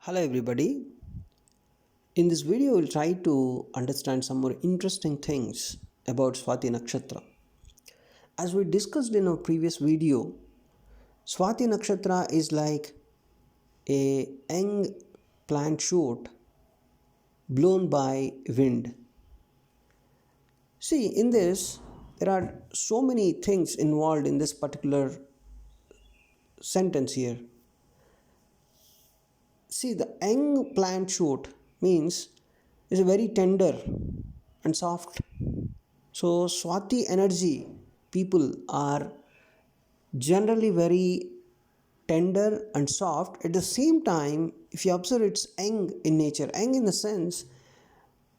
Hello everybody. In this video we'll try to understand some more interesting things about Swati Nakshatra. As we discussed in our previous video, Swati Nakshatra is like a young plant shoot blown by wind. See, in this there are so many things involved in this particular sentence here. See, the young plant shoot means is very tender and soft. So Swati energy people are generally very tender and soft. At the same time, if you observe, it's young in nature. Young in the sense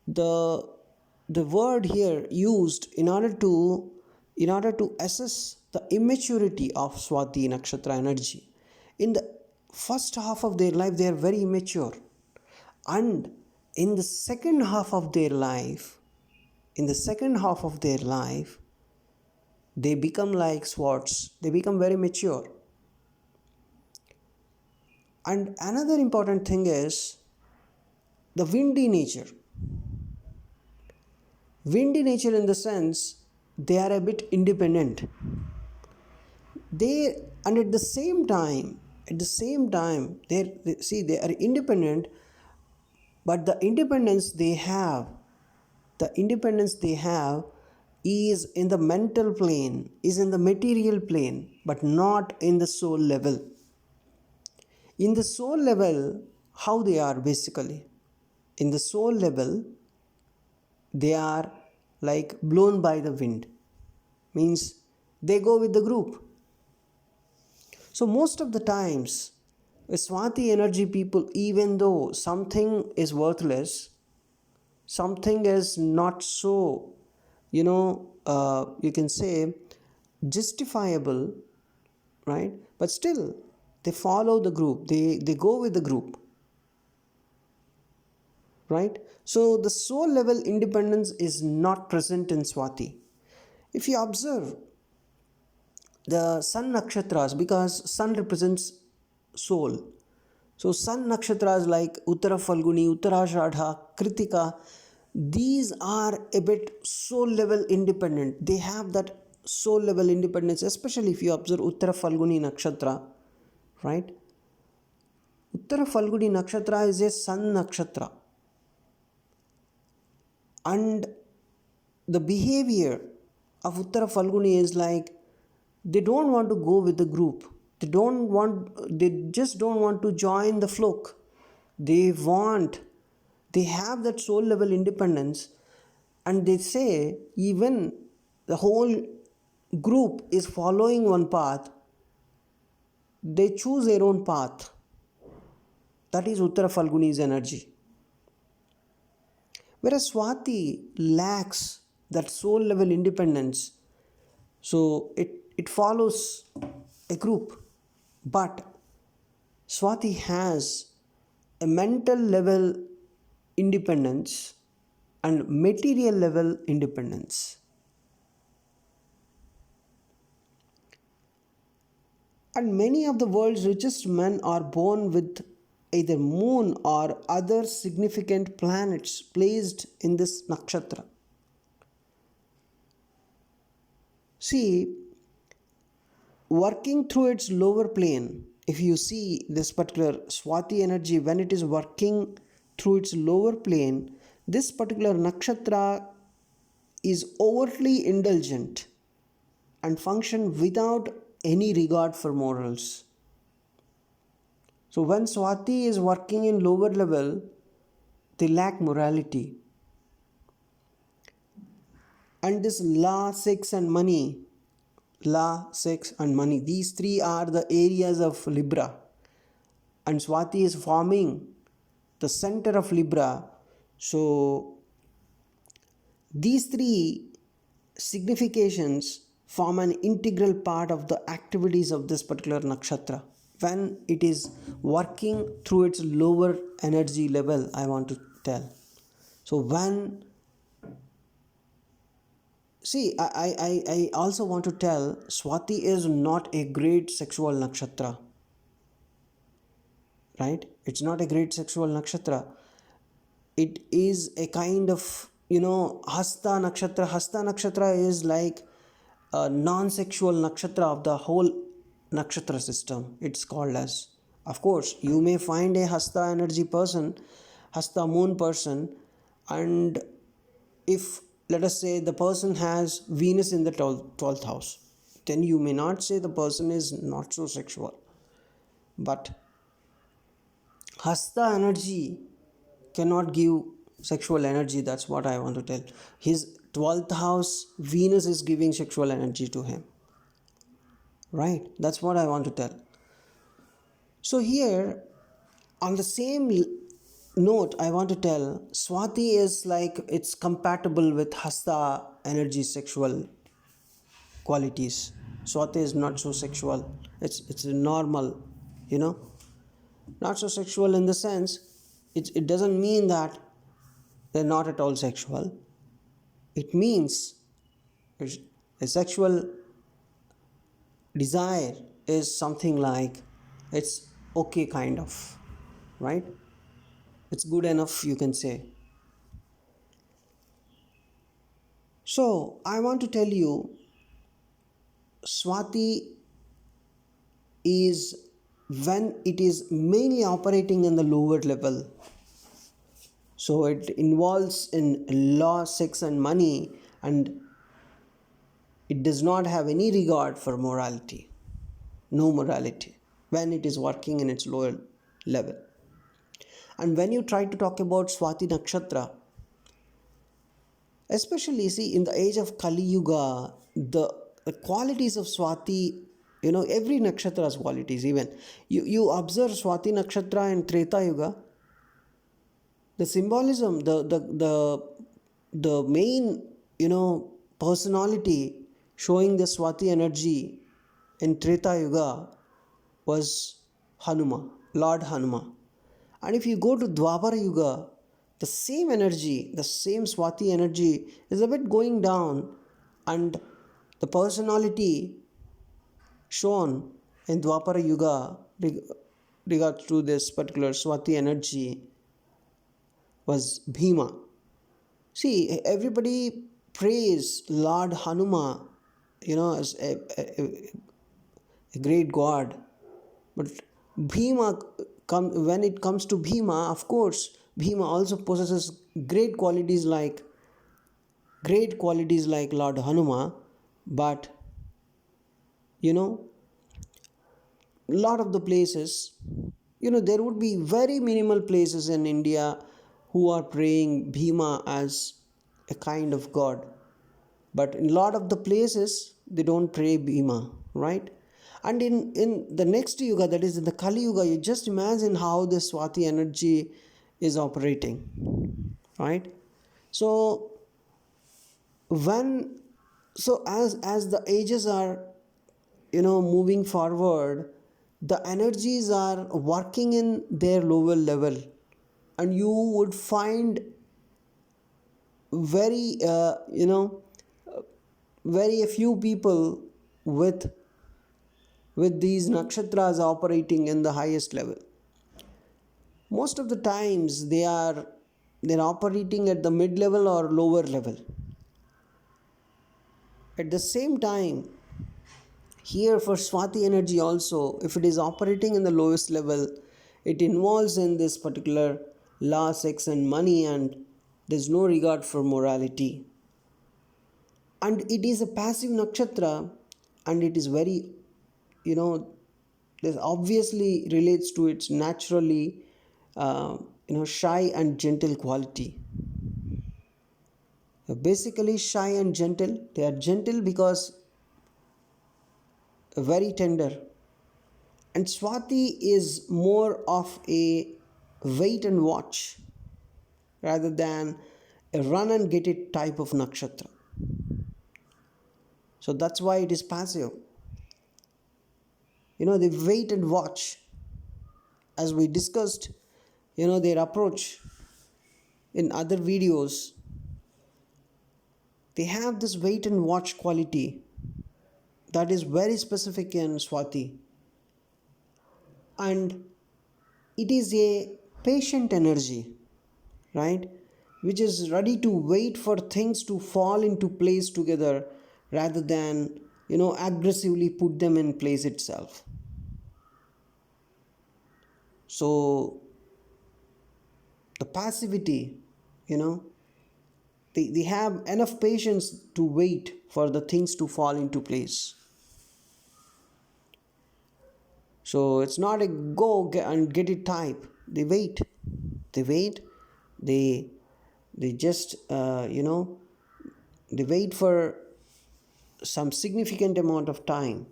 the the word here used in order to assess the immaturity of Swati Nakshatra energy. In the first half of their life, they are very immature, and in the second half of their life, in the second half of their life, they become like swords. They become very mature. And another important thing is the windy nature. Windy nature in the sense they are a bit independent. They and at the same time, they are independent, but the independence they have is in the mental plane, is in the material plane, but not in the soul level. In the soul level, how they are basically? In the soul level, they are like blown by the wind, means they go with the group. So, most of the times, with Swati energy people, even though something is worthless, something is not so, you can say justifiable, right? But still, they follow the group, they go with the group, right? So, the soul level independence is not present in Swati. If you observe the sun nakshatras, because sun represents soul, so sun nakshatras like Uttara Falguni, Uttarashadha, Kritika, these are a bit soul level independent. They have that soul level independence, especially if you observe Uttara Falguni nakshatra, right? Uttara Falguni nakshatra is a sun nakshatra, and the behavior of Uttara Falguni is like they don't want to go with the group. They just don't want to join the flock. They have that soul level independence, and they say even the whole group is following one path, they choose their own path. That is Uttara Falguni's energy. Whereas Swati lacks that soul level independence, so it follows a group. But Swati has a mental level independence and material level independence. And many of the world's richest men are born with either moon or other significant planets placed in this nakshatra. See, working through its lower plane, if you see this particular Swati energy, when it is working through its lower plane, this particular nakshatra is overtly indulgent and function without any regard for morals. So when Swati is working in lower level, they lack morality. And this law, sex and money, these three are the areas of Libra. And Swati is forming the center of Libra. So these three significations form an integral part of the activities of this particular nakshatra when it is working through its lower energy level, I want to tell. So when see, I also want to tell Swati is not a great sexual nakshatra. right? It's not a great sexual nakshatra. It is a kind of, Hasta Nakshatra. Hasta Nakshatra is like a non-sexual nakshatra of the whole nakshatra system. It's called as. Of course, you may find a Hasta energy person, Hasta moon person, and if, let us say, the person has Venus in the 12th house, then you may not say the person is not so sexual. But Hasta energy cannot give sexual energy. That's what I want to tell. His 12th house, Venus is giving sexual energy to him. Right? That's what I want to tell. So, here, on the same note, I want to tell Swati is like it's compatible with Hasta energy sexual qualities. Swati is not so sexual. It's normal, you know. Not so sexual in the sense, it doesn't mean that they're not at all sexual. It means a sexual desire is something like it's okay, kind of, right? It's good enough, you can say. So, I want to tell you, Swati is when it is mainly operating in the lower level. So, it involves in law, sex, and money, and it does not have any regard for morality. No morality when it is working in its lower level. And when you try to talk about Swati Nakshatra, especially see in the age of Kali Yuga, the qualities of Swati, every nakshatra has qualities. Even you observe Swati Nakshatra in Treta Yuga, the symbolism, the main, personality showing the Swati energy in Treta Yuga was Hanuma, Lord Hanuma. And if you go to Dwapara Yuga, the same energy, the same Swati energy is a bit going down, and the personality shown in Dwapara Yuga regards to this particular Swati energy was Bhima. See, everybody praise Lord Hanuma, as a great god. But when it comes to Bhima, of course, Bhima also possesses great qualities like Lord Hanuma, but a lot of the places, there would be very minimal places in India who are praying Bhima as a kind of god. But in a lot of the places, they don't pray Bhima, right? And in the next yuga, that is in the Kali Yuga, you just imagine how this Swati energy is operating, right? So when as the ages are moving forward, the energies are working in their lower level, and you would find very very few people with these nakshatras operating in the highest level. Most of the times they're operating at the mid level or lower level. At the same time, here for Swati energy also, if it is operating in the lowest level, it involves in this particular law, sex, and money, and there's no regard for morality. And it is a passive nakshatra, and it is very, this obviously relates to its naturally, shy and gentle quality. Basically, shy and gentle. They are gentle because very tender. And Swati is more of a wait and watch rather than a run and get it type of nakshatra. So that's why it is passive. They wait and watch. As we discussed, their approach in other videos, they have this wait and watch quality that is very specific in Swati. And It is a patient energy, right? Which is ready to wait for things to fall into place together rather than, aggressively put them in place itself. So the passivity, you know, they have enough patience to wait for the things to fall into place. So it's not a go and get it type. They wait. They wait. They they just they wait for some significant amount of time,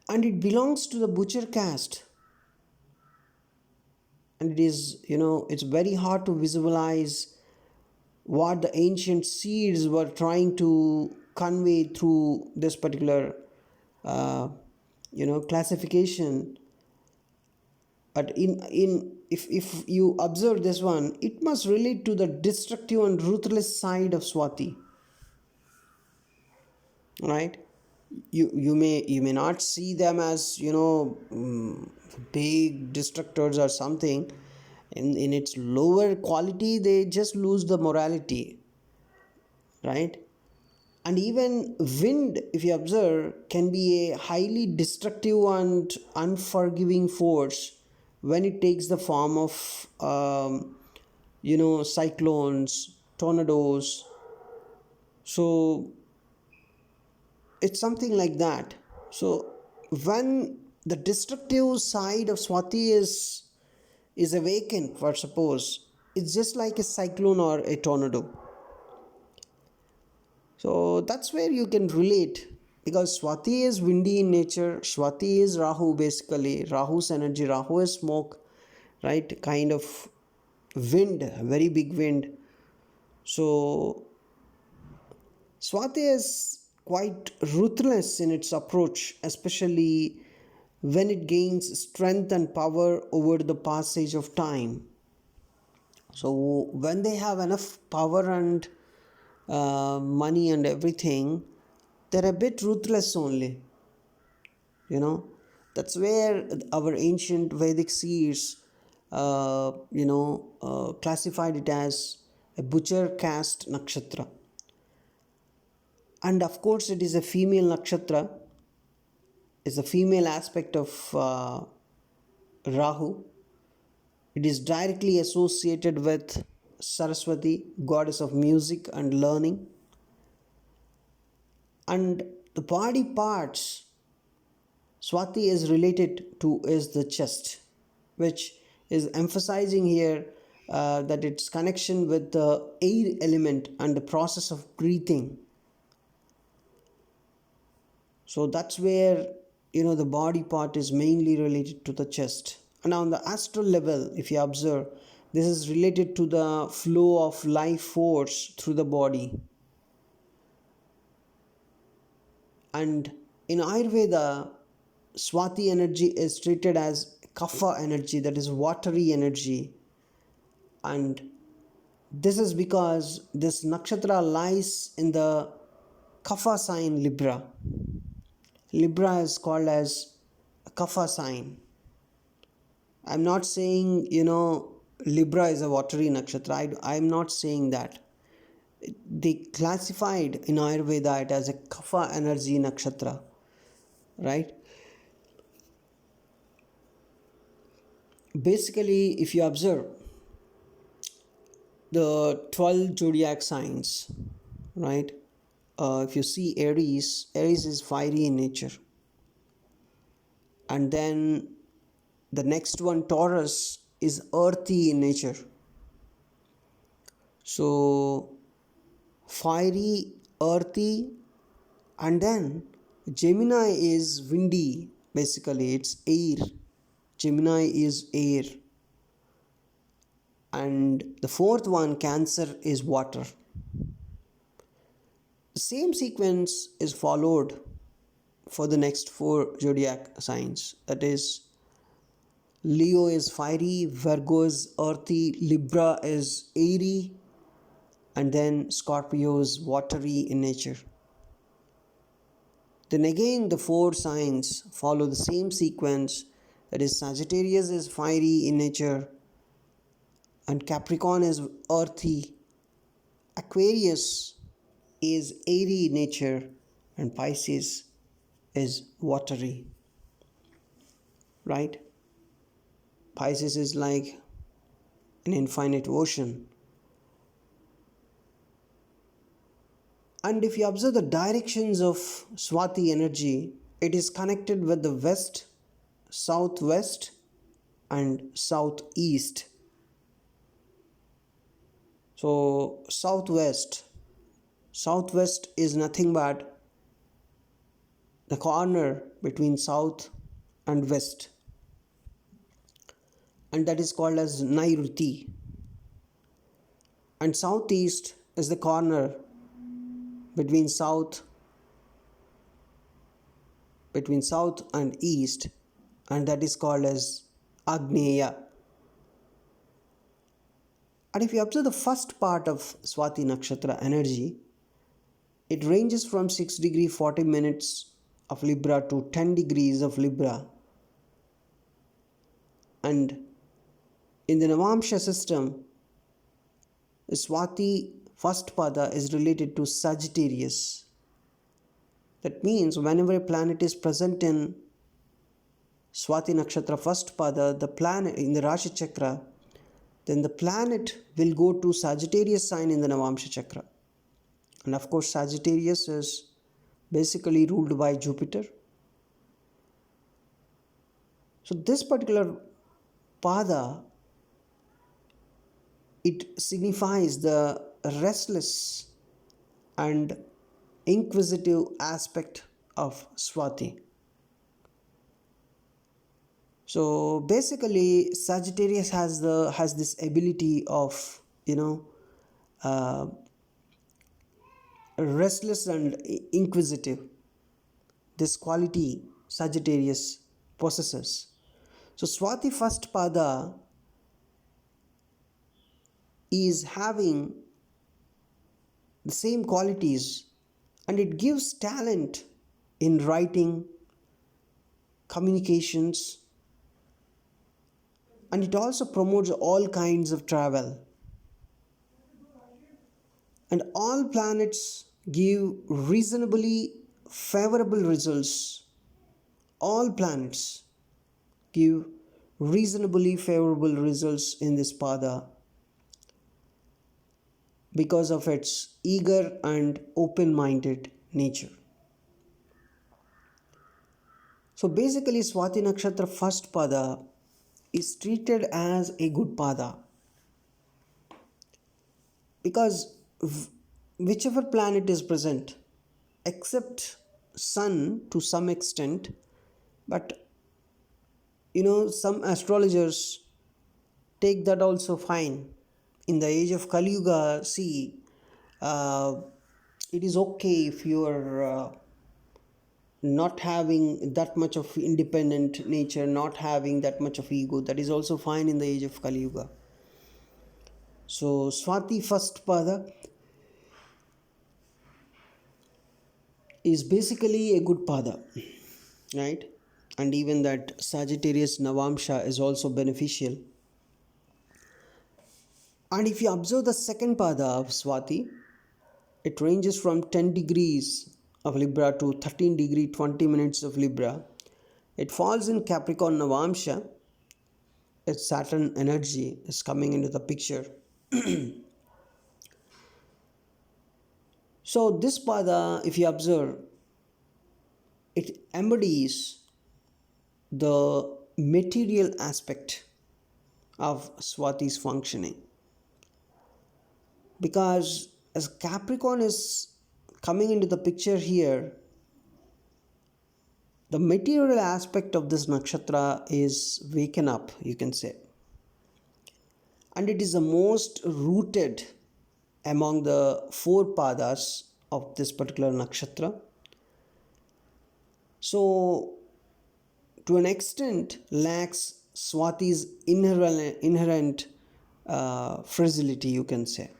and it belongs to the butcher caste. And it is, it's very hard to visualize what the ancient seeds were trying to convey through this particular uh, classification. But if you observe this one, it must relate to the destructive and ruthless side of Swati, right? You may not see them as, big destructors or something. In its lower quality, they just lose the morality, right? And even wind, if you observe, can be a highly destructive and unforgiving force when it takes the form of cyclones, tornadoes. So it's something like that. So when the destructive side of Swati is awakened, for suppose, it's just like a cyclone or a tornado. So that's where you can relate, because Swati is windy in nature. Swati is Rahu, basically. Rahu's energy. Rahu is smoke, right? Kind of wind, very big wind. So Swati is quite ruthless in its approach, especially when it gains strength and power over the passage of time. So when they have enough power and money and everything, they're a bit ruthless only. That's where our ancient Vedic seers, classified it as a butcher caste nakshatra. And of course, it is a female nakshatra. It's a female aspect of Rahu. It is directly associated with Saraswati, goddess of music and learning. And the body parts Swati is related to is the chest, which is emphasizing here that its connection with the air element and the process of breathing. So that's where, the body part is mainly related to the chest. And on the astral level, if you observe, this is related to the flow of life force through the body. And in Ayurveda, Swati energy is treated as kapha energy, that is watery energy. And this is because this nakshatra lies in the kapha sign Libra. Libra is called as a kapha sign. I'm not saying, Libra is a watery nakshatra. I'm not saying that. They classified in Ayurveda it as a kapha energy nakshatra, right? Basically, if you observe the 12 zodiac signs, right? If you see Aries is fiery in nature. And then the next one, Taurus, is earthy in nature. So fiery, earthy, and then Gemini is windy, basically, it's air. Gemini is air. And the fourth one, Cancer, is water. The same sequence is followed for the next 4 zodiac signs. That is, Leo is fiery, Virgo is earthy, Libra is airy, and then Scorpio is watery in nature. Then again, the four signs follow the same sequence. That is, Sagittarius is fiery in nature, and Capricorn is earthy, Aquarius is airy in nature, and Pisces is watery. Right? Pisces is like an infinite ocean. And if you observe the directions of Swati energy, it is connected with the west, southwest, and southeast. So, southwest is nothing but the corner between south and west, and that is called as Nairuti. And southeast is the corner between south and east, and that is called as Agneya. And if you observe the first part of Swati Nakshatra energy, it ranges from 6 degree 40 minutes of Libra to 10 degrees of Libra. And in the Navamsha system, the Swati first pada is related to Sagittarius. That means whenever a planet is present in Swati Nakshatra first pada, the planet in the Rashi Chakra, then the planet will go to Sagittarius sign in the Navamsha Chakra. And of course, Sagittarius is basically ruled by Jupiter. So this particular pada, it signifies the restless and inquisitive aspect of Swati. So basically, Sagittarius has this ability of restless and inquisitive. This quality Sagittarius possesses. So Swati first pada is having the same qualities, and it gives talent in writing, communications, and it also promotes all kinds of travel. And all planets give reasonably favorable results. All planets give reasonably favorable results in this pada because of its eager and open-minded nature. So basically, Swati Nakshatra first pada is treated as a good pada because whichever planet is present, except Sun to some extent, but some astrologers take that also fine. In the age of Kali Yuga, see, it is okay if you are not having that much of independent nature, not having that much of ego. That is also fine in the age of Kali Yuga. So Swati first pada is basically a good pada, right? And even that Sagittarius Navamsha is also beneficial. And if you observe the second pada of Swati, it ranges from 10 degrees of Libra to 13 degree 20 minutes of Libra. It falls in Capricorn Navamsha. Its Saturn energy is coming into the picture. So this pada, if you observe, it embodies the material aspect of Swati's functioning. Because as Capricorn is coming into the picture here, the material aspect of this nakshatra is waken up, you can say. And it is the most rooted among the four padas of this particular nakshatra. So, to an extent, lacks Swati's inherent fragility, you can say.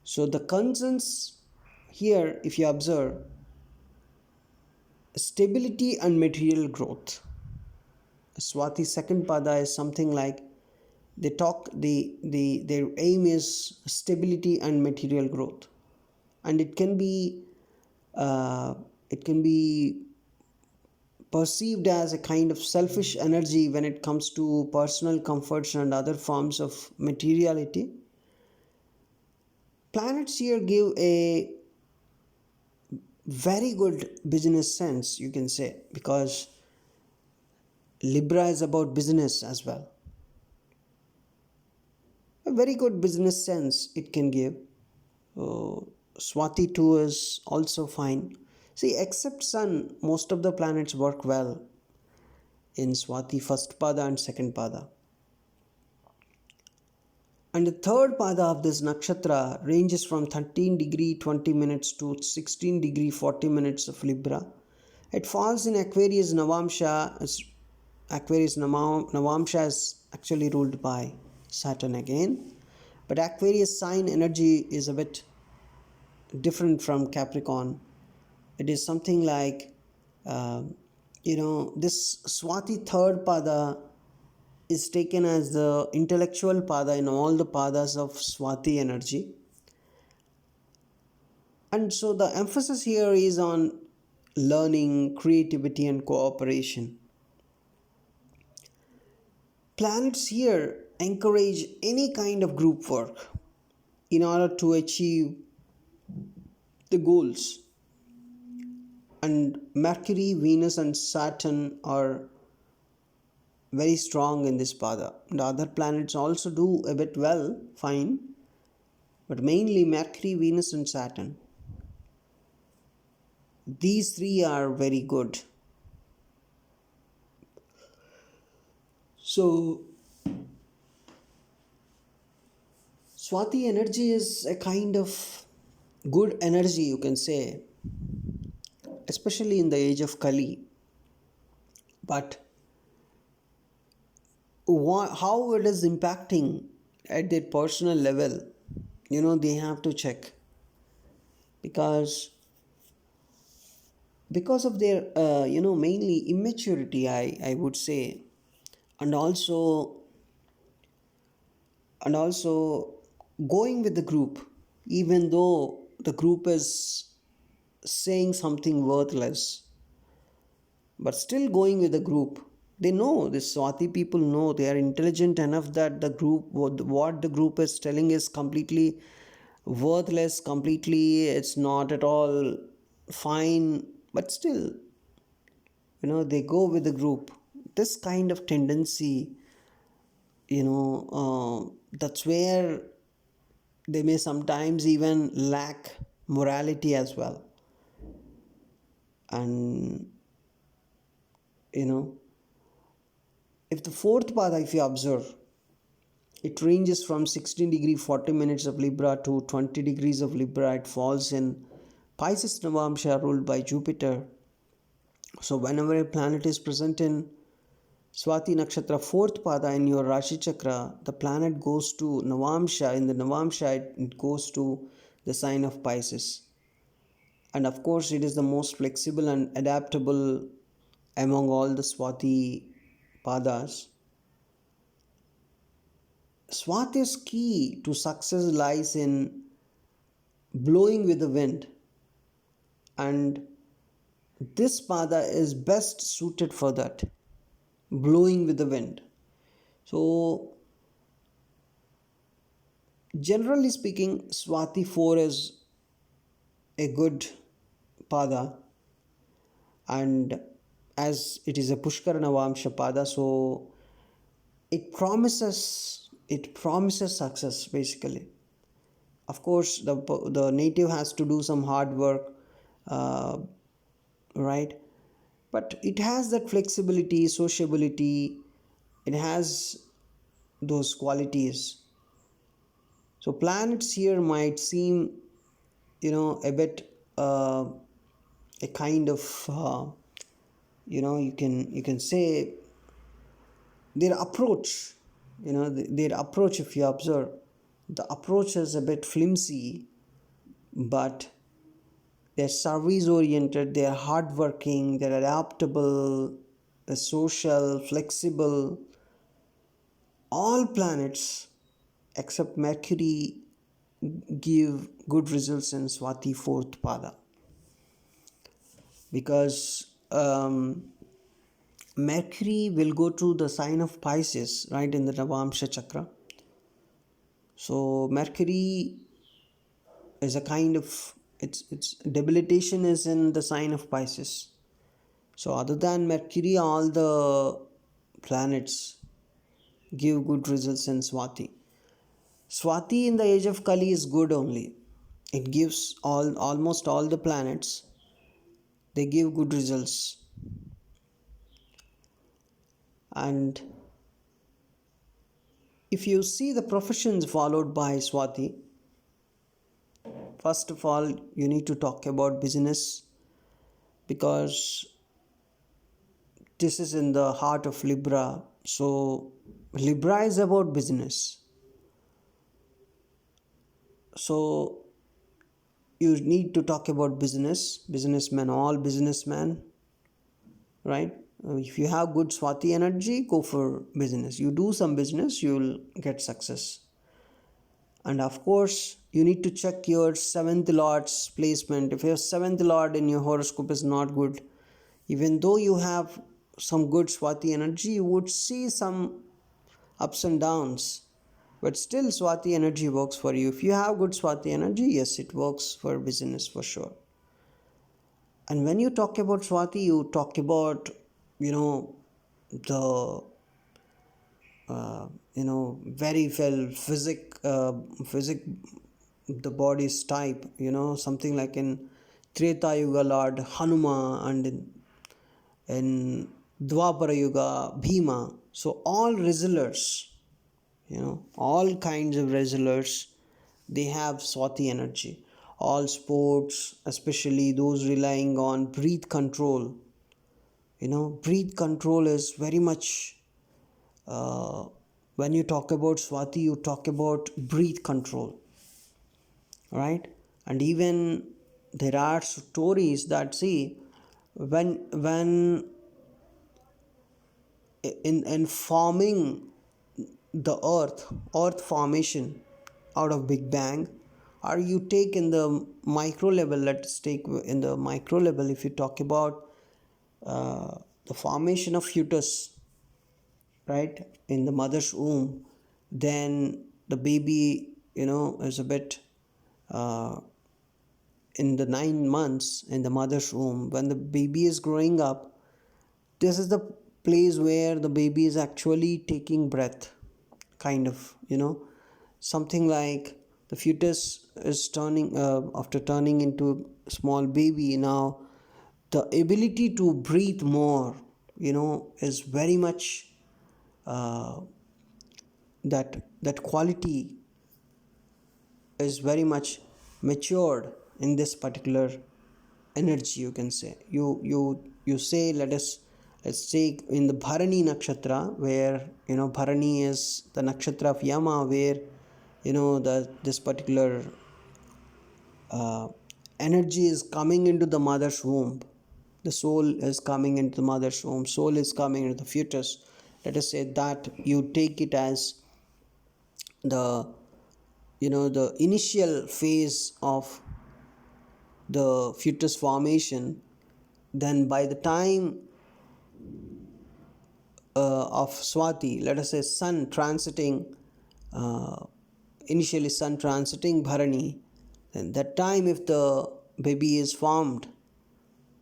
So, the concerns here, if you observe, stability and material growth. Swati second pada is something like they talk their aim is stability and material growth, and uh, it can be perceived as a kind of selfish energy when it comes to personal comforts and other forms of materiality. Planets here give a very good business sense, you can say, because Libra is about business as well. A very good business sense it can give. Uh, Swati 2 is also fine. See, except Sun, most of the planets work well in Swati first pada and second pada. And the third pada of this nakshatra ranges from 13 degree 20 minutes to 16 degree 40 minutes of Libra. It falls in Aquarius Navamsha. Aquarius Navamsha is actually ruled by Saturn again. But Aquarius sign energy is a bit different from Capricorn. It is something like, uh, this Swati third pada is taken as the intellectual pada in all the padas of Swati energy. And so the emphasis here is on learning, creativity, and cooperation. Planets here encourage any kind of group work in order to achieve the goals. And Mercury, Venus, and Saturn are very strong in this pada. The other planets also do a bit well, fine, but mainly Mercury, Venus, and Saturn. These three are very good. So, Swati energy is a kind of good energy, you can say, especially in the age of Kali. But how it is impacting at their personal level, they have to check, because of their mainly immaturity, I would say, and also going with the group, even though the group is saying something worthless, but still going with the group. They know, the Swati people know, they are intelligent enough that the group, what the group is telling is completely worthless, completely it's not at all fine, but still, they go with the group. This kind of tendency, that's where they may sometimes even lack morality as well. And if the fourth pada, if you observe, it ranges from 16 degree 40 minutes of Libra to 20 degrees of Libra. It falls in Pisces Navamsha ruled by Jupiter. So whenever a planet is present in Swati Nakshatra fourth pada in your Rashi Chakra, the planet goes to Navamsha. In the Navamsha, it goes to the sign of Pisces. And of course, it is the most flexible and adaptable among all the Swati padas. Swati's key to success lies in blowing with the wind, and this pada is best suited for that, blowing with the wind. So, generally speaking, Swati 4 is a good pada, and as it is a Pushkara Navamsha pada, so it promises success basically. Of course, the native has to do some hard work, uh, right? But it has that flexibility, sociability, it has those qualities. So planets here might seem, a bit a kind of, you can say their approach, their approach, if you observe, the approach is a bit flimsy, but they're service oriented, they're hardworking, they're adaptable, they're social, flexible. All planets except Mercury give good results in Swati fourth pada, because Mercury will go to the sign of Pisces, right, in the Navamsha chakra. So Mercury is a kind of, its debilitation is in the sign of Pisces. So other than Mercury, all the planets give good results in Swati. Swati in the age of Kali is good only. It gives almost all the planets, they give good results. And if you see the professions followed by Swati, first of all, you need to talk about business, because this is in the heart of Libra. So Libra is about business. So you need to talk about businessmen, all businessmen, right? If you have good Swati energy, go for business. You do some business, you will get success. And of course, you need to check your seventh lord's placement. If your seventh lord in your horoscope is not good, even though you have some good Swati energy, you would see some ups and downs. But still, Swati energy works for you. If you have good Swati energy, yes, it works for business for sure. And when you talk about Swati, you talk about, the very well physic the body's type, something like in Treta Yuga Lord Hanuma, and in Dwapara Yuga Bhima. So all wrestlers, all kinds of wrestlers, they have Swati energy. All sports, especially those relying on breath control, breath control is very much, when you talk about Swati, you talk about breath control, right? And even there are stories that see, when in forming the earth formation out of Big Bang, or you take in the micro level, let's take in the micro level, if you talk about the formation of fetus, right, in the mother's womb, then the baby, is a bit, uh, in the 9 months in the mother's womb, when the baby is growing up, this is the place where the baby is actually taking breath, kind of, something like the fetus is turning, after turning into a small baby, now the ability to breathe more, is very much, uh, that quality is very much matured in this particular energy, you can say. You say, let's take in the Bharani Nakshatra, where Bharani is the nakshatra of Yama, where this particular uh, energy is coming into the mother's womb. The soul is coming into the mother's womb, soul is coming into the fetus. Let us say that you take it as the the initial phase of the fetus formation. Then by the time of Swati, let us say sun transiting, uh, initially sun transiting Bharani, then that time, if the baby is formed,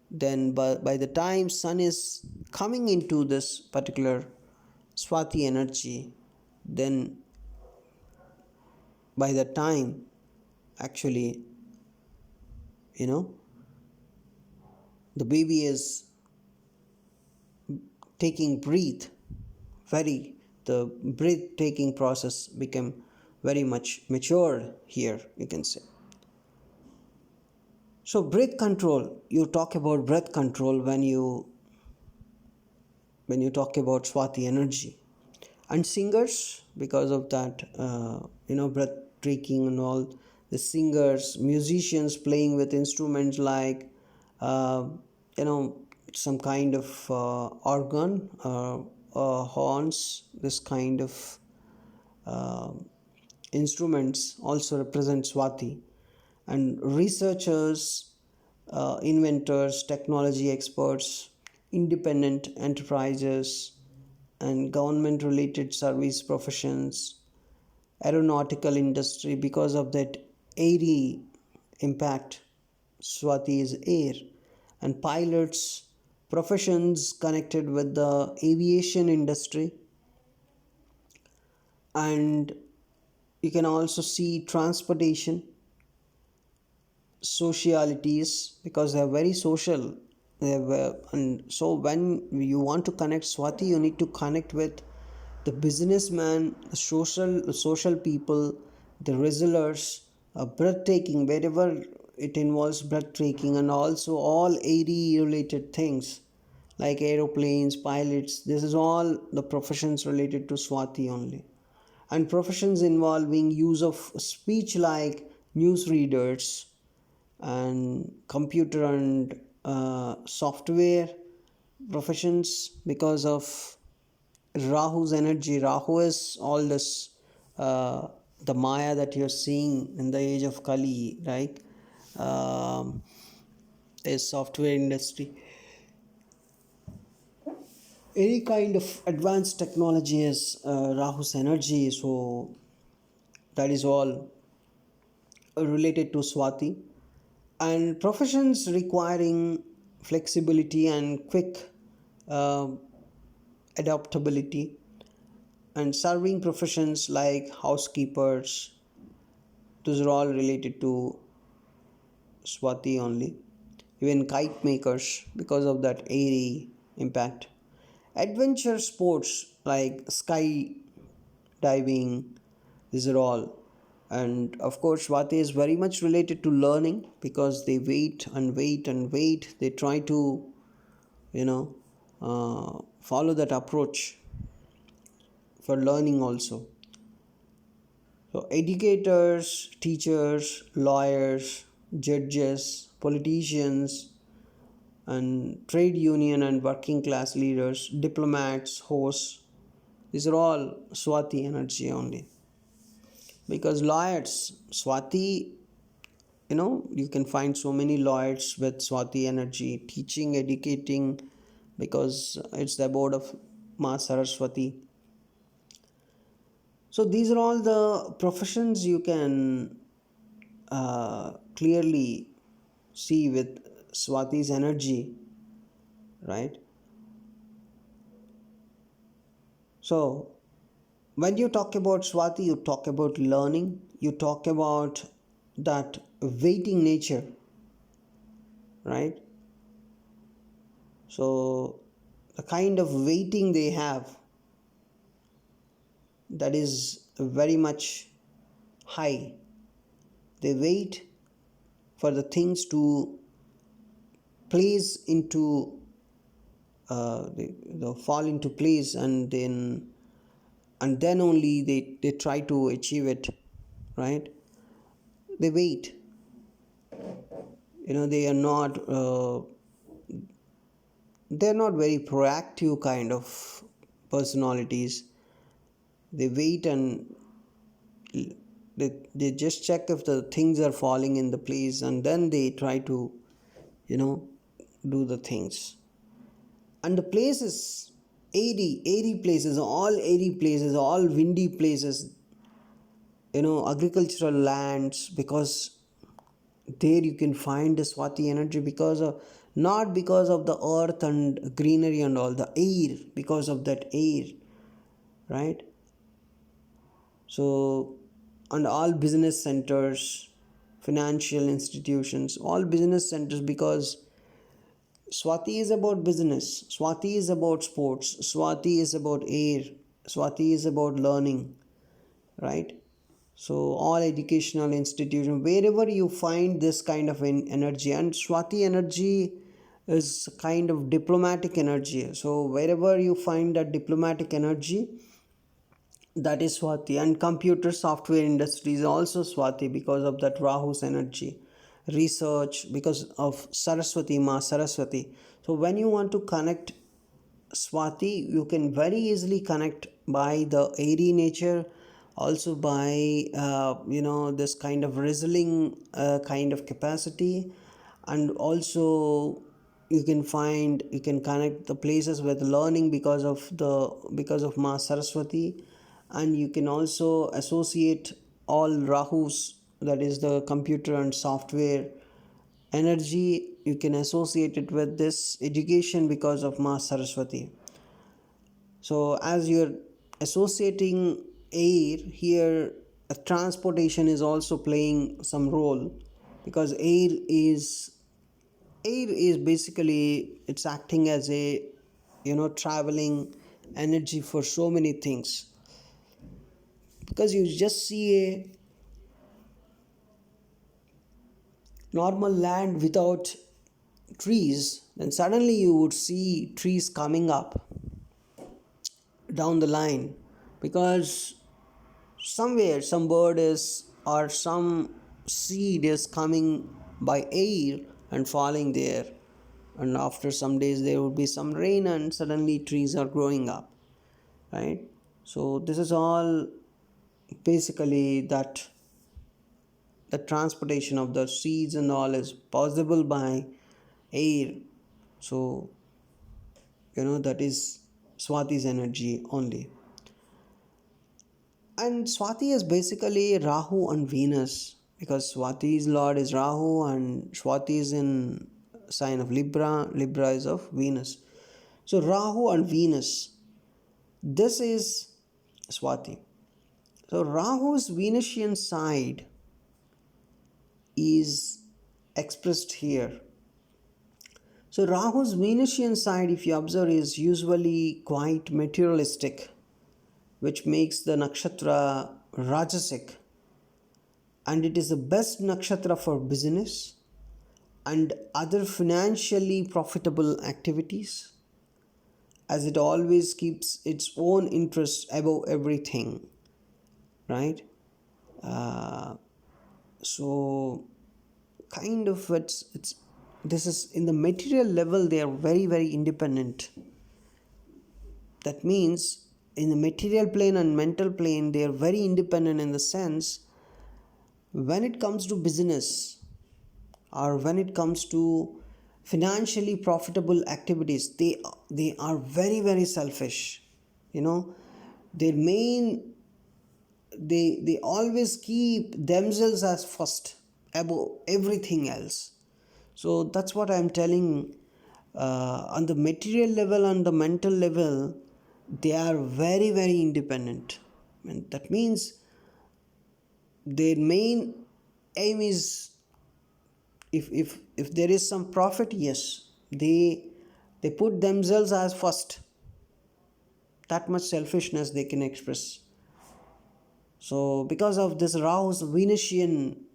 then by the time sun is coming into this particular Swati energy, then by the time, actually, you know the baby is taking breath, very the breath taking process became very much matured here, you can say. So breath control, you talk about breath control when you talk about Swati energy. And singers, because of that breath taking and all, the singers, musicians playing with instruments like uh, you know some kind of organ, horns, this kind of uh, instruments also represent Swati. And researchers, inventors, technology experts, independent enterprises, and government related service professions, aeronautical industry, because of that airy impact. Swati is air. And pilots, professions connected with the aviation industry. And you can also see transportation, socialities, because they are very social. And so when you want to connect Swati, you need to connect with the businessman, the social people, the wrestlers, breathtaking wherever it involves breathtaking, and also all airy related things like aeroplanes, pilots. This is all the professions related to Swati only. And professions involving use of speech like newsreaders and computer and software professions, because of Rahu's energy. Rahu is all this, the Maya that you're seeing in the age of Kali, right? Um, is software industry. Any kind of advanced technology is Rahu's energy, so that is all related to Swati. And professions requiring flexibility and quick uh, adaptability, and serving professions like housekeepers, those are all related to Swati only. Even kite makers, because of that airy impact. Adventure sports like sky diving, these are all. And of course, Swati is very much related to learning, because they wait and wait and wait. They try to, you know, follow that approach for learning also. So, educators, teachers, lawyers, judges, politicians, and trade union and working class leaders, diplomats, hosts, these are all Swati energy only. Because lawyers, Swati, you can find so many lawyers with Swati energy, teaching, educating, because it's the abode of Ma Saraswati. So these are all the professions you can clearly see with Swati's energy, right? So when you talk about Swati, you talk about learning, you talk about that waiting nature, right? So the kind of waiting they have, that is very much high. They wait for the things to place into they fall into place, and then only they try to achieve it, right? They wait. They are not they're not very proactive kind of personalities. They wait, and they just check if the things are falling in the place, and then they try to you know do the things. And the places, airy places, all airy places, all windy places, agricultural lands, because there you can find the Swati energy, because of, not because of the earth and greenery and all, the air, because of that air, right? So, and all business centers, financial institutions, all business centers, because Swati is about business, Swati is about sports, Swati is about air, Swati is about learning, right? So all educational institutions, wherever you find this kind of energy, and Swati energy is kind of diplomatic energy. So wherever you find that diplomatic energy, That is Swati. And computer software industry is also Swati because of that Rahu's energy. Research because of Saraswati, Ma Saraswati. So when you want to connect Swati, you can very easily connect by the airy nature, also by this kind of rizzling kind of capacity, and also you can connect the places with learning because of Ma Saraswati, and you can also associate all Rahus, that is the computer and software energy, you can associate it with this education because of Ma Saraswati. So as you're associating air here, transportation is also playing some role, because air is basically, it's acting as a traveling energy for so many things. Because you just see a normal land without trees, then suddenly you would see trees coming up down the line, because somewhere some bird is, or some seed is coming by air and falling there, and after some days there would be some rain and suddenly trees are growing up, right? So this is all basically that the transportation of the seeds and all is possible by air. So that is Swati's energy only. And Swati is basically Rahu and Venus, because Swati's lord is Rahu and Swati is in sign of Libra. Libra is of Venus. So Rahu and Venus, this is Swati. So Rahu's Venusian side is expressed here. So Rahu's Venusian side, if you observe, is usually quite materialistic, which makes the nakshatra rajasic, and it is the best nakshatra for business and other financially profitable activities, as it always keeps its own interests above everything, right? uh, so kind of it's this is in the material level, they are very very independent. That means in the material plane and mental plane, they are very independent, in the sense when it comes to business or when it comes to financially profitable activities, they are very very selfish. you know their main, they always keep themselves as first above everything else. So that's what I'm telling. On the material level, on the mental level, they are very very independent, and that means their main aim is, if there is some profit, yes, they put themselves as first. That much selfishness they can express. So because of this Rahu's Venusian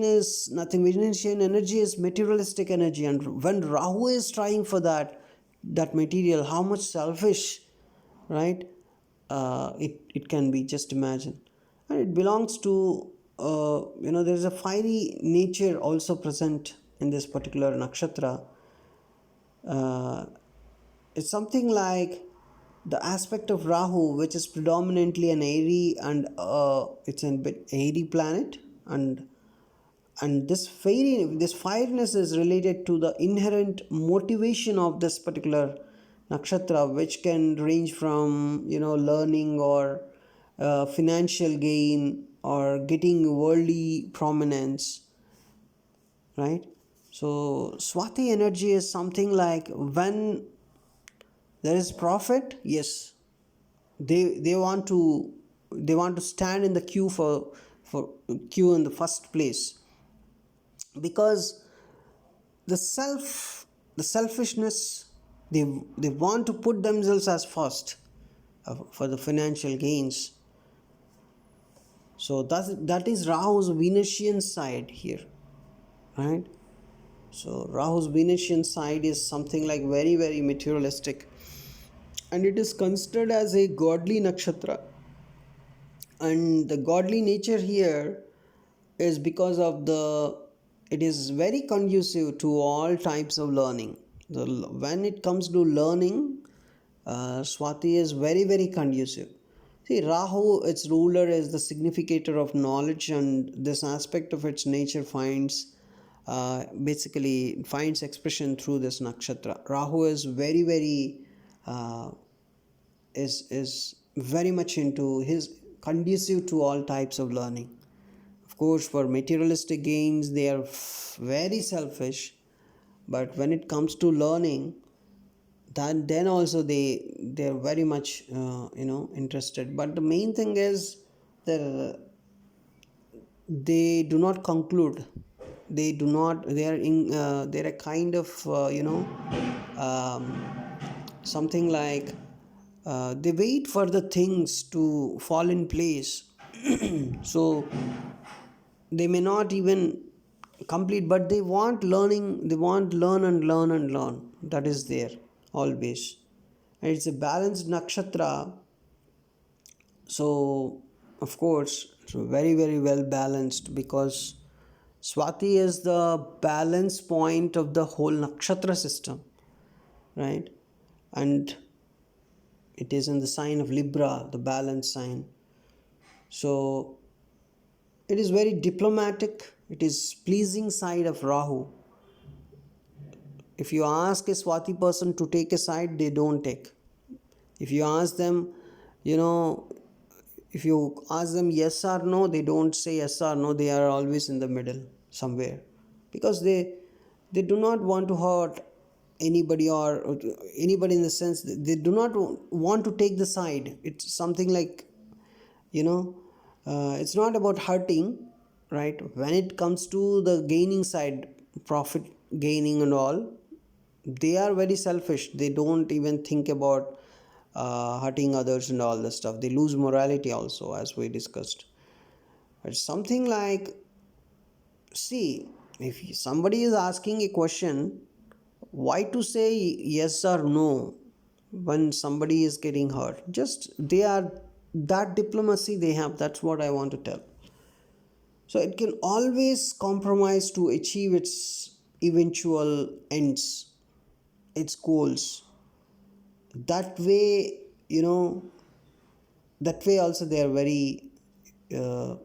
is nothing. Venusian energy is materialistic energy, and when Rahu is trying for that material, how much selfish, right? It can be, just imagine. And it belongs to there is a fiery nature also present in this particular nakshatra. uh, it's something like the aspect of Rahu, which is predominantly an airy, and it's a bit airy planet, and this fireness is related to the inherent motivation of this particular nakshatra, which can range from learning, or financial gain, or getting worldly prominence, right? So Swati energy is something like, when there is profit, yes, they want to stand in the queue for queue in the first place, because the selfishness, they want to put themselves as first for the financial gains. So that is Rahu's Venusian side here, right? So Rahu's Venusian side is something like very very materialistic. and it is considered as a godly nakshatra. And the godly nature here is because of the it is very conducive to all types of learning. When it comes to learning, Swati is very very conducive. See, Rahu, its ruler, is the significator of knowledge, and this aspect of its nature basically finds expression through this nakshatra. Rahu is very very uh, is very much into his conducive to all types of learning. Of course, for materialistic gains, they are very selfish, but when it comes to learning, then also they're very much interested. But the main thing is that they do not conclude. They do not. They are in. They're a kind of um, something like they wait for the things to fall in place. So they may not even complete, but they want learning. They want learn and learn and learn. That is there always, and it's a balanced nakshatra. So of course, so very very well balanced, because Swati is the balance point of the whole nakshatra system, right? And it is in the sign of Libra, the balance sign. So it is very diplomatic. It is pleasing side of Rahu. If you ask a Swati person to take a side, they don't take. If you ask them, you know, if you ask them yes or no, they don't say yes or no. They are always in the middle somewhere, because they do not want to hurt anybody, or anybody in the sense that they do not want to take the side. It's something like, you know, it's not about hurting, right? When it comes to the gaining side, profit gaining and all, they are very selfish. They don't even think about hurting others and all this stuff. They lose morality also, as we discussed. It's something like, see, if somebody is asking a question, why to say yes or no when somebody is getting hurt? Just they are, that diplomacy they have, that's what I want to tell. So it can always compromise to achieve its eventual ends, its goals. That way, that way also they are uh,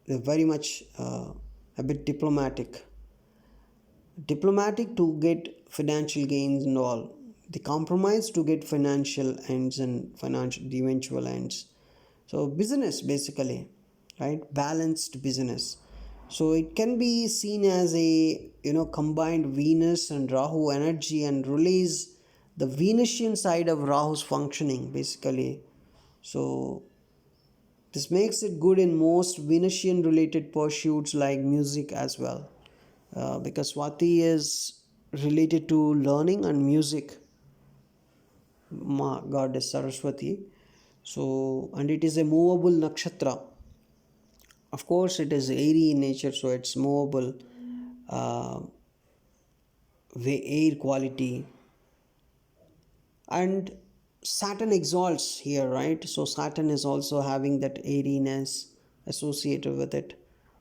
they're very much a bit diplomatic to get financial gains and all. They compromise to get financial ends and financial the eventual ends. So business basically, right? Balanced business. So it can be seen as a combined Venus and Rahu energy, and relays the Venusian side of Rahu's functioning basically. So this makes it good in most Venusian related pursuits like music as well, because Swati is related to learning and music, goddess Saraswati. So, and it is a movable nakshatra. Of course, it is airy in nature, so it's movable. Uh, Air quality, and Saturn exalts here, right? So Saturn is also having that airiness associated with it,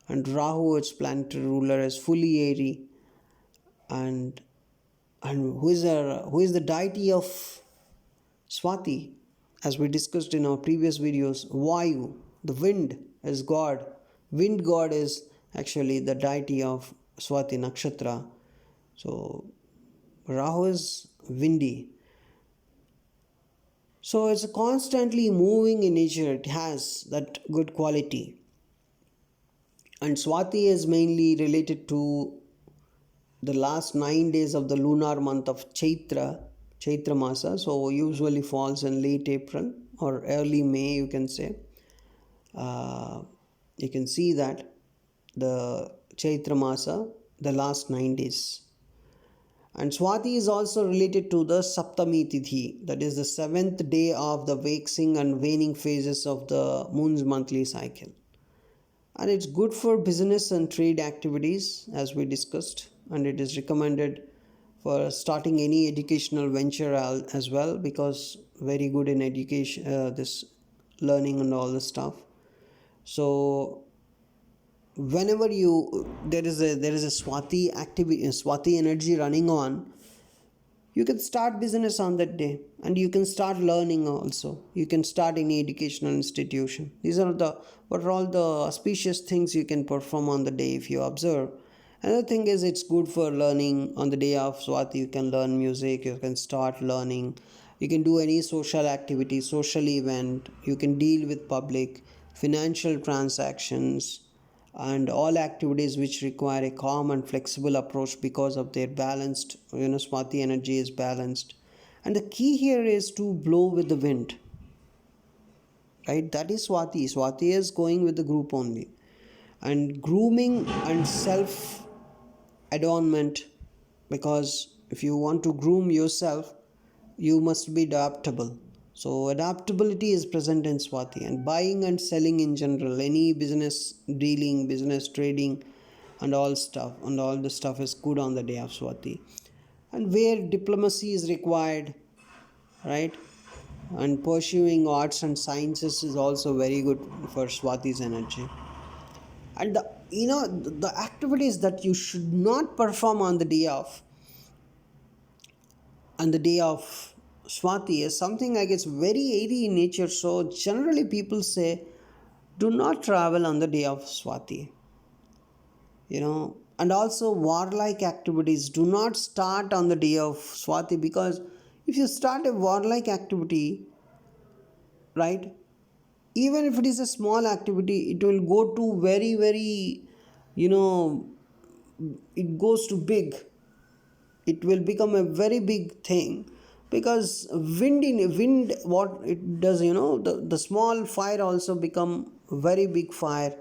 and Rahu, its planetary ruler, is fully airy. And and who is the deity of Swati, as we discussed in our previous videos? Vayu, the wind, is god. Wind god is actually the deity of Swati nakshatra. So Rahu is windy. So it's constantly moving in nature. It has that good quality. And Swati is mainly related to the last 9 days of the lunar month of Chaitra Masa. So usually falls in late April or early May, you can say. Uh, you can see that the Chaitra Masa, the last 9 days. And Swati is also related to the Saptami Tithi, that is the seventh day of the waxing and waning phases of the moon's monthly cycle. And it's good for business and trade activities, as we discussed, and it is recommended for starting any educational venture as well, because very good in education, this learning and all this stuff. So whenever there is a Swati energy running on, you can start business on that day, and you can start learning also. You can start any educational institution. These are the what are all the auspicious things you can perform on the day if you observe. Another thing is, it's good for learning on the day of Swati. You can learn music, you can start learning, you can do any social activity, social event, you can deal with public, financial transactions, and all activities which require a calm and flexible approach because of their balanced, Swati energy is balanced. And the key here is to blow with the wind, right? That is Swati is going with the group only. And grooming and self adornment, because if you want to groom yourself, you must be adaptable. So adaptability is present in Swati. And buying and selling in general, any business dealing, business trading, and all the stuff is good on the day of Swati. And where diplomacy is required, right, and pursuing arts and sciences is also very good for Swati's energy. And the activities that you should not perform on the day of Swati is something like it's very airy in nature. So generally people say, do not travel on the day of Swati. And also warlike activities do not start on the day of Swati, because if you start a warlike activity, right, even if it is a small activity, it will go to very, very, you know, it goes to big. It will become a very big thing, because wind, what it does, the small fire also become very big fire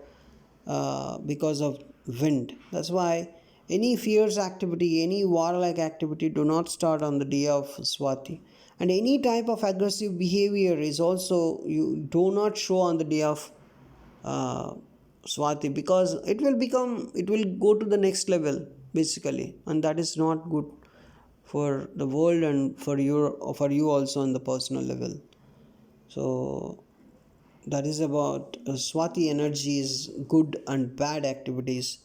because of wind. That's why any fierce activity, any warlike activity do not start on the day of Swati. And any type of aggressive behavior is also, you do not show on the day of uh, Swati, because it will go to the next level basically, and that is not good for the world and for you also on the personal level. So that is about Swati energies, good and bad activities.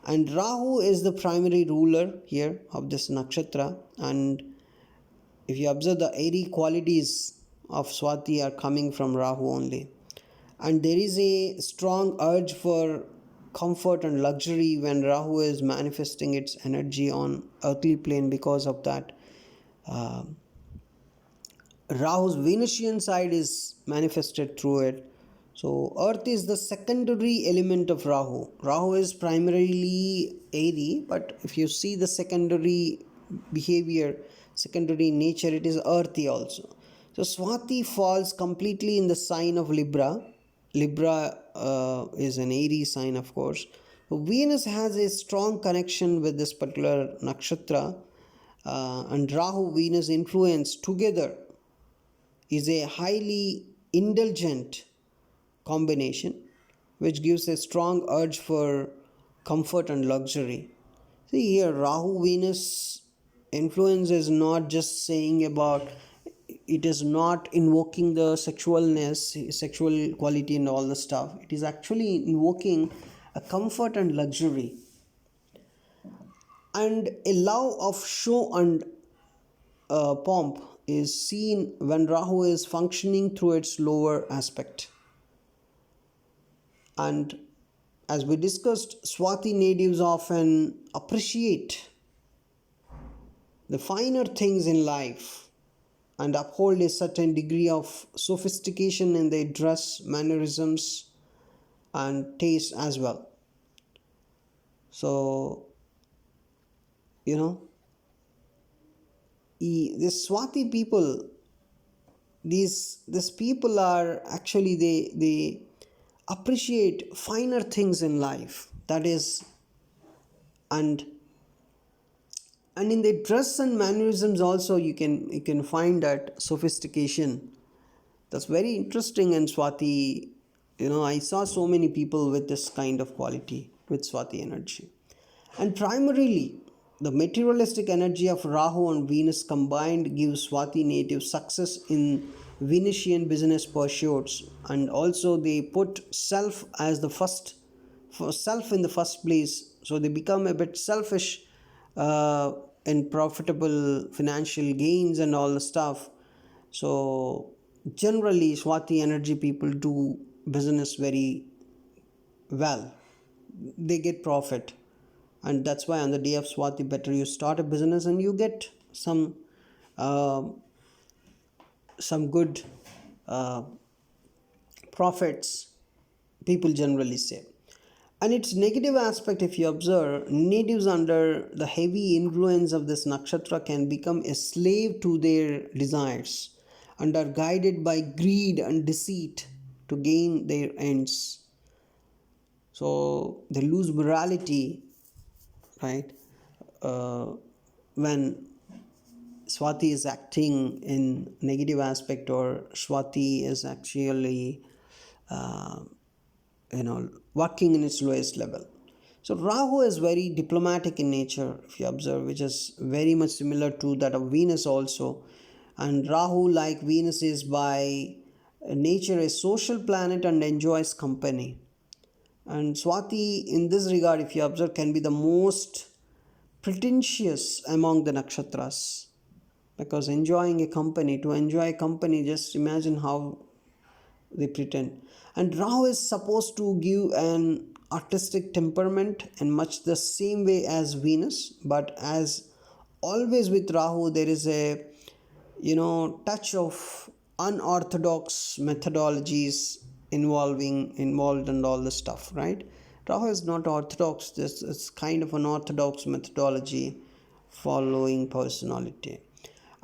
And Rahu is the primary ruler here of this nakshatra. And if you observe, the airy qualities of Swati are coming from Rahu only. And there is a strong urge for comfort and luxury when Rahu is manifesting its energy on earthly plane. Because of that, uh, Rahu's Venusian side is manifested through it. So Earth is the secondary element of Rahu. Rahu is primarily airy, but if you see the secondary behavior, secondary nature, it is earthy also. So Swati falls completely in the sign of Libra. Libra is an airy sign, of course. So Venus has a strong connection with this particular nakshatra, and Rahu Venus influence together is a highly indulgent combination which gives a strong urge for comfort and luxury. See here, Rahu Venus influence is not just saying about, it is not invoking the sexualness, sexual quality, and all the stuff. It is actually invoking a comfort and luxury, and a love of show and pomp is seen when Rahu is functioning through its lower aspect. And as we discussed, Swati natives often appreciate the finer things in life and uphold a certain degree of sophistication in their dress, mannerisms, and taste as well. So, you know, the Swati people, these people are actually, they appreciate finer things in life. That is, and in the dress and mannerisms also, you can find that sophistication. That's very interesting in Swati. I saw so many people with this kind of quality with Swati energy. And primarily, The materialistic energy of Rahu and Venus combined gives Swati natives success in Venusian business pursuits, and also they put self as the first, for self in the first place, so they become a bit selfish uh, in profitable financial gains and all the stuff. So generally, Swati energy people do business very well, they get profit, and that's why on the day of Swati better you start a business and you get uh, some good uh, profits, people generally say. And its negative aspect, if you observe, natives under the heavy influence of this nakshatra can become a slave to their desires and are guided by greed and deceit to gain their ends. So they lose morality, right? uh, when Swati is acting in negative aspect, or Swati is actually uh, working in its lowest level. So Rahu is very diplomatic in nature, if you observe, which is very much similar to that of Venus also. And Rahu, like Venus, is by nature a social planet and enjoys company. And Swati, in this regard, if you observe, can be the most pretentious among the nakshatras, because enjoying a company, to enjoy a company, just imagine how they pretend. And Rahu is supposed to give an artistic temperament in much the same way as Venus, but as always with Rahu, there is a touch of unorthodox methodologies involved and all the stuff, right? Rahu is not orthodox, this is kind of an orthodox methodology following personality.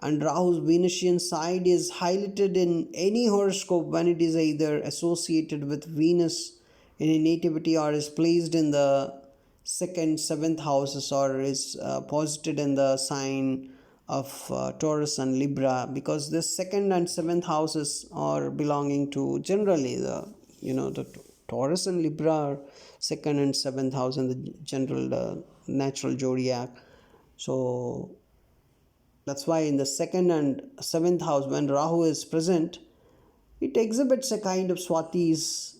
And Rahu's Venusian side is highlighted in any horoscope when it is either associated with Venus in a nativity, or is placed in the second, seventh houses, or is posited in the sign of Taurus and Libra, because this second and seventh houses are belonging to generally the Taurus and Libra are second and seventh house in the general natural zodiac. So that's why in the second and seventh house, when Rahu is present, it exhibits a kind of Swati's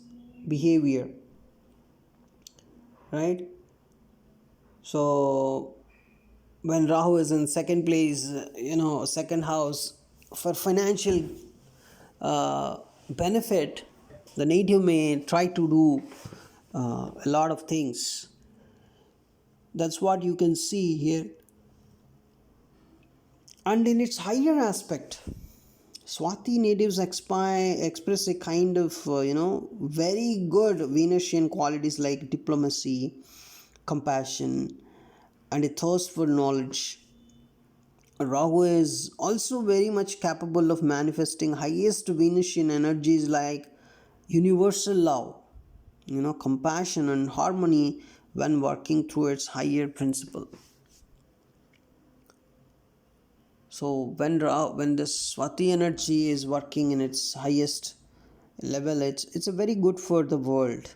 behavior, right? So when Rahu is in second place, second house, for financial uh, benefit, the native may try to do a lot of things. That's what you can see here. And in its higher aspect, Swati natives express a kind of, very good Venusian qualities like diplomacy, compassion, and a thirst for knowledge. Rahu is also very much capable of manifesting highest Venusian energies like universal love, compassion and harmony when working through its higher principle. So when this Swati energy is working in its highest level, it's a very good for the world.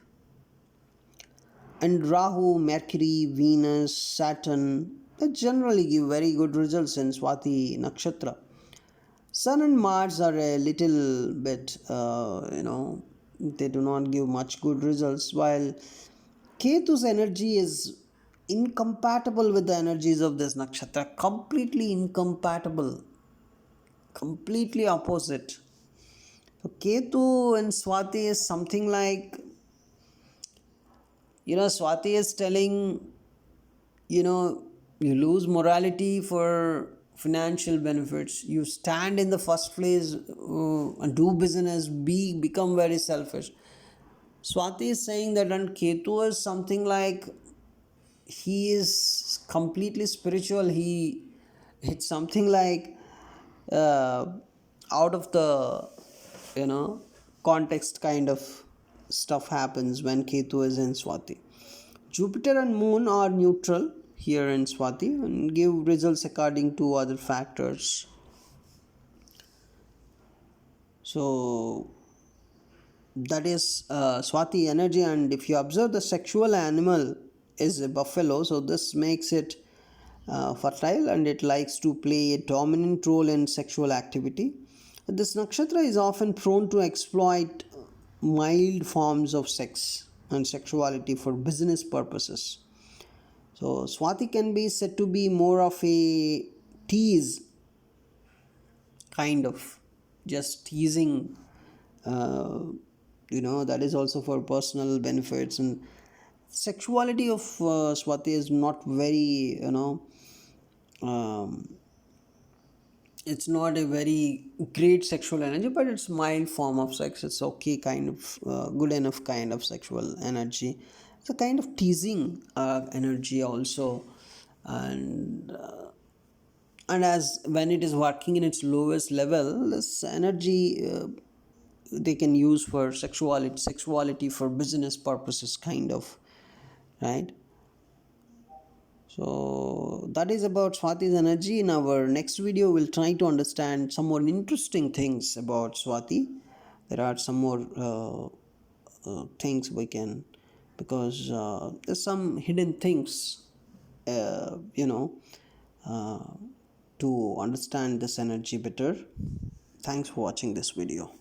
And Rahu, Mercury, Venus, Saturn, they generally give very good results in Swati Nakshatra. Sun and Mars are a little bit, they do not give much good results, while Ketu's energy is incompatible with the energies of this nakshatra, completely incompatible, completely opposite. So Ketu and Swati is something like, Swati is telling, you lose morality for financial benefits. You stand in the first place and do business, become very selfish. Swati is saying that, and Ketu is something like, he is completely spiritual. It's something like uh, out of the context kind of stuff happens when Ketu is in Swati. Jupiter and Moon are neutral here in Swati and give results according to other factors. So that is Swati energy. And if you observe, the sexual animal is a buffalo, so this makes it fertile, and it likes to play a dominant role in sexual activity. This nakshatra is often prone to exploit mild forms of sex and sexuality for business purposes. So Swati can be said to be more of a tease, kind of just teasing. uh, that is also for personal benefits. And sexuality of Swati is not very, um, it's not a very great sexual energy, but it's mild form of sex. It's okay, kind of good enough kind of sexual energy. It's a kind of teasing energy also. And uh, and as when it is working in its lowest level, this energy they can use for sexuality for business purposes, kind of, right? So that is about Swati's energy. In our next video, we'll try to understand some more interesting things about Swati. There are some more things we can, because there's some hidden things, uh, you know, uh, to understand this energy better. Thanks for watching this video.